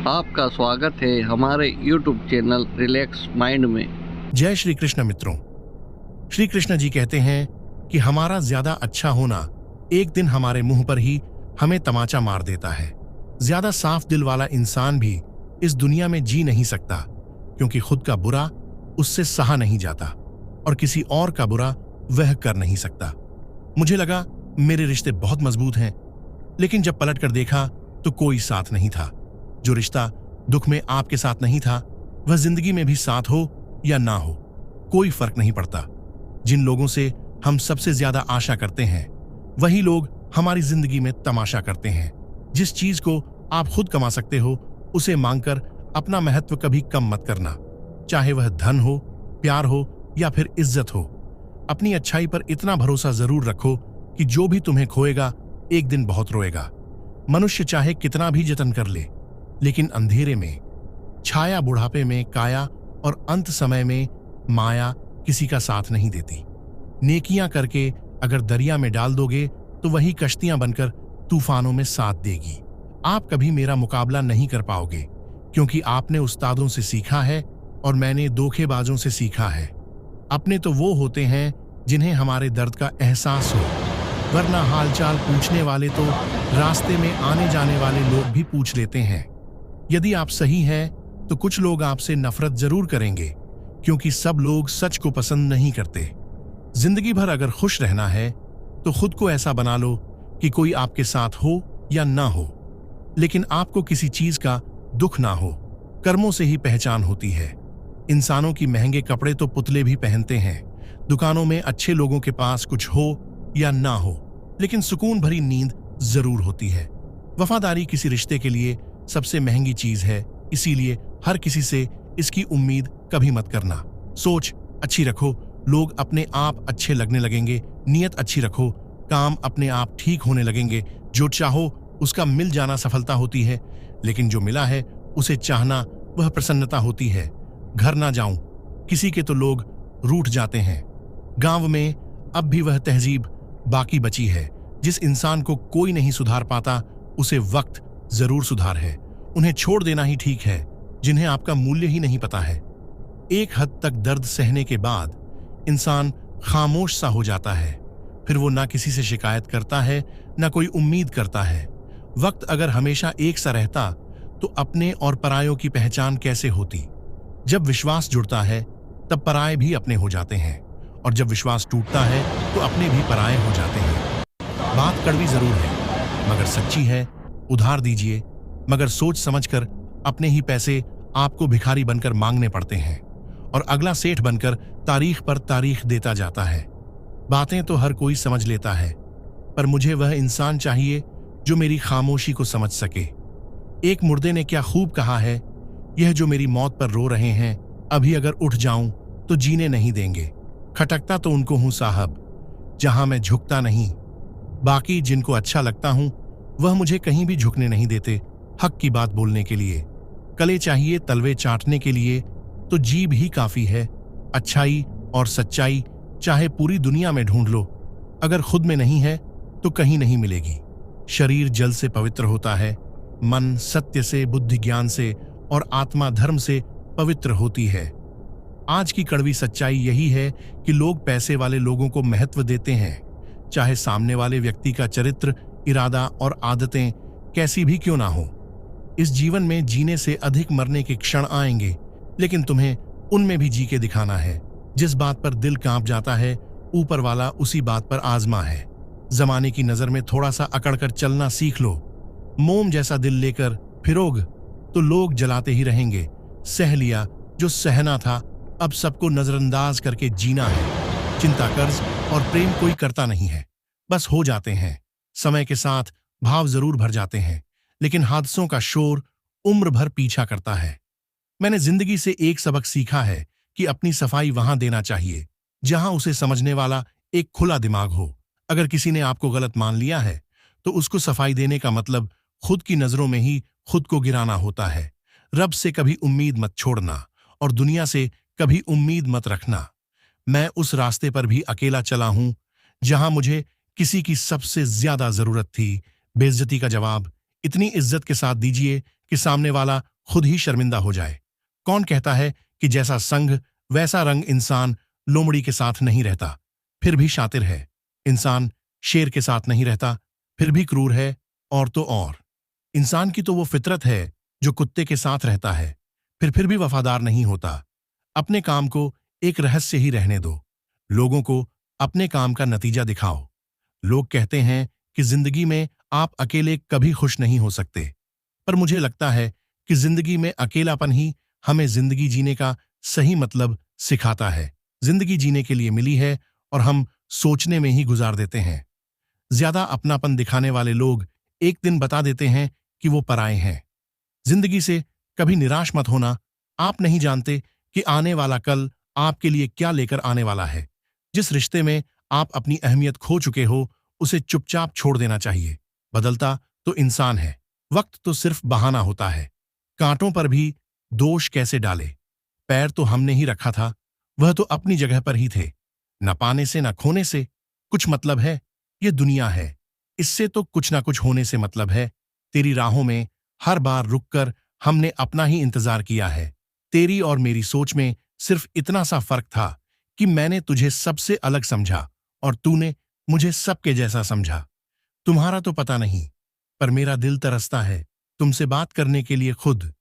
आपका स्वागत है हमारे YouTube चैनल रिलैक्स माइंड में। जय श्री कृष्ण मित्रों। श्री कृष्ण जी कहते हैं कि हमारा ज्यादा अच्छा होना एक दिन हमारे मुंह पर ही हमें तमाचा मार देता है। ज्यादा साफ दिल वाला इंसान भी इस दुनिया में जी नहीं सकता, क्योंकि खुद का बुरा उससे सहा नहीं जाता और किसी और का बुरा वह कर नहीं सकता। मुझे लगा मेरे रिश्ते बहुत मजबूत हैं, लेकिन जब पलट कर देखा तो कोई साथ नहीं था। जो रिश्ता दुख में आपके साथ नहीं था, वह जिंदगी में भी साथ हो या ना हो कोई फर्क नहीं पड़ता। जिन लोगों से हम सबसे ज्यादा आशा करते हैं, वही लोग हमारी जिंदगी में तमाशा करते हैं। जिस चीज को आप खुद कमा सकते हो, उसे मांगकर अपना महत्व कभी कम मत करना, चाहे वह धन हो, प्यार हो या फिर इज्जत हो। अपनी अच्छाई पर इतना भरोसा जरूर रखो कि जो भी तुम्हें खोएगा एक दिन बहुत रोएगा। मनुष्य चाहे कितना भी जतन कर ले, लेकिन अंधेरे में छाया, बुढ़ापे में काया और अंत समय में माया किसी का साथ नहीं देती। नेकियां करके अगर दरिया में डाल दोगे तो वही कश्तियां बनकर तूफानों में साथ देगी। आप कभी मेरा मुकाबला नहीं कर पाओगे, क्योंकि आपने उस्तादों से सीखा है और मैंने धोखेबाजों से सीखा है। अपने तो वो होते हैं जिन्हें हमारे दर्द का एहसास हो, वरना हालचाल पूछने वाले तो रास्ते में आने जाने वाले लोग भी पूछ लेते हैं। यदि आप सही हैं तो कुछ लोग आपसे नफरत जरूर करेंगे, क्योंकि सब लोग सच को पसंद नहीं करते। जिंदगी भर अगर खुश रहना है तो खुद को ऐसा बना लो कि कोई आपके साथ हो या ना हो, लेकिन आपको किसी चीज का दुख ना हो। कर्मों से ही पहचान होती है। इंसानों की महंगे कपड़े तो पुतले भी पहनते हैं। दुकानों में अच्छे लोगों के पास कुछ हो या ना हो, लेकिन सुकून भरी नींद जरूर होती है। वफादारी किसी रिश्ते के लिए सबसे महंगी चीज है, इसीलिए हर किसी से इसकी उम्मीद कभी मत करना। सोच अच्छी रखो, लोग अपने आप अच्छे लगने लगेंगे। नीयत अच्छी रखो, काम अपने आप ठीक होने लगेंगे। जो चाहो उसका मिल जाना सफलता होती है, लेकिन जो मिला है उसे चाहना वह प्रसन्नता होती है। घर ना जाऊं किसी के तो लोग रूठ जाते हैं। गांव में अब भी वह तहजीब बाकी बची है। जिस इंसान को कोई नहीं सुधार पाता, उसे वक्त जरूर सुधार है। उन्हें छोड़ देना ही ठीक है जिन्हें आपका मूल्य ही नहीं पता है। एक हद तक दर्द सहने के बाद इंसान खामोश सा हो जाता है। फिर वो ना किसी से शिकायत करता है, ना कोई उम्मीद करता है। वक्त अगर हमेशा एक सा रहता तो अपने और परायों की पहचान कैसे होती। जब विश्वास जुड़ता है तब पराये भी अपने हो जाते हैं, और जब विश्वास टूटता है तो अपने भी पराये हो जाते हैं। बात कड़वी जरूर है, मगर सच्ची है। उधार दीजिए, मगर सोच समझकर। अपने ही पैसे आपको भिखारी बनकर मांगने पड़ते हैं, और अगला सेठ बनकर तारीख पर तारीख देता जाता है। बातें तो हर कोई समझ लेता है, पर मुझे वह इंसान चाहिए जो मेरी खामोशी को समझ सके। एक मुर्दे ने क्या खूब कहा है, यह जो मेरी मौत पर रो रहे हैं, अभी अगर उठ जाऊं तो जीने नहीं देंगे। खटकता तो उनको हूं साहब, जहां मैं झुकता नहीं। बाकी जिनको अच्छा लगता हूं वह मुझे कहीं भी झुकने नहीं देते हक की बात बोलने के लिए। कले चाहिए तलवे चाटने के लिए तो जीभ ही काफी है। अच्छाई और सच्चाई चाहे पूरी दुनिया में ढूंढ लो, अगर खुद में नहीं है तो कहीं नहीं मिलेगी। शरीर जल से पवित्र होता है, मन सत्य से, बुद्धि ज्ञान से और आत्मा धर्म से पवित्र होती है। आज की कड़वी सच्चाई यही है कि लोग पैसे वाले लोगों को महत्व देते हैं, चाहे सामने वाले व्यक्ति का चरित्र, इरादा और आदतें कैसी भी क्यों ना हो। इस जीवन में जीने से अधिक मरने के क्षण आएंगे, लेकिन तुम्हें उनमें भी जी के दिखाना है। जिस बात पर दिल कांप जाता है, ऊपर वाला उसी बात पर आजमा है। जमाने की नजर में थोड़ा सा अकड़कर चलना सीख लो। मोम जैसा दिल लेकर फिरोग तो लोग जलाते ही रहेंगे। सह लिया जो सहना था, अब सबको नजरअंदाज करके जीना है। चिंता, कर्ज और प्रेम कोई करता नहीं है, बस हो जाते हैं। समय के साथ भाव जरूर भर जाते हैं, लेकिन हादसों का शोर उम्र भर पीछा करता है। मैंने जिंदगी से एक सबक सीखा है कि अपनी सफाई वहां देना चाहिए जहां उसे समझने वाला एक खुला दिमाग हो। अगर किसी ने आपको गलत मान लिया है तो उसको सफाई देने का मतलब खुद की नजरों में ही खुद को गिराना होता है। रब से कभी उम्मीद मत छोड़ना और दुनिया से कभी उम्मीद मत रखना। मैं उस रास्ते पर भी अकेला चला हूं जहां मुझे किसी की सबसे ज्यादा जरूरत थी। बेइज्जती का जवाब इतनी इज्जत के साथ दीजिए कि सामने वाला खुद ही शर्मिंदा हो जाए। कौन कहता है कि जैसा संग वैसा रंग इंसान लोमड़ी के साथ नहीं रहता, फिर भी शातिर है। इंसान शेर के साथ नहीं रहता, फिर भी क्रूर है। और तो और, इंसान की तो वो फितरत है जो कुत्ते के साथ रहता है, फिर भी वफादार नहीं होता। अपने काम को एक रहस्य ही रहने दो। लोगों को अपने काम का नतीजा दिखाओ। लोग कहते हैं कि जिंदगी में आप अकेले कभी खुश नहीं हो सकते, पर मुझे लगता है कि जिंदगी में अकेलापन ही हमें जिंदगी जीने का सही मतलब सिखाता है। जिंदगी जीने के लिए मिली है और हम सोचने में ही गुजार देते हैं। ज्यादा अपनापन दिखाने वाले लोग एक दिन बता देते हैं कि वो पराए हैं। जिंदगी से कभी निराश मत होना। आप नहीं जानते कि आने वाला कल आपके लिए क्या लेकर आने वाला है। जिस रिश्ते में आप अपनी अहमियत खो चुके हो, उसे चुपचाप छोड़ देना चाहिए। बदलता तो इंसान है, वक्त तो सिर्फ बहाना होता है। कांटों पर भी दोष कैसे डाले? पैर तो हमने ही रखा था, वह तो अपनी जगह पर ही थे। न पाने से न खोने से कुछ मतलब है। ये दुनिया है, इससे तो कुछ ना कुछ होने से मतलब है। तेरी राहों में हर बार रुककर हमने अपना ही इंतजार किया है। तेरी और मेरी सोच में सिर्फ इतना सा फर्क था कि मैंने तुझे सबसे अलग समझा और तूने मुझे सबके जैसा समझा। तुम्हारा तो पता नहीं, पर मेरा दिल तरसता है तुमसे बात करने के लिए खुद।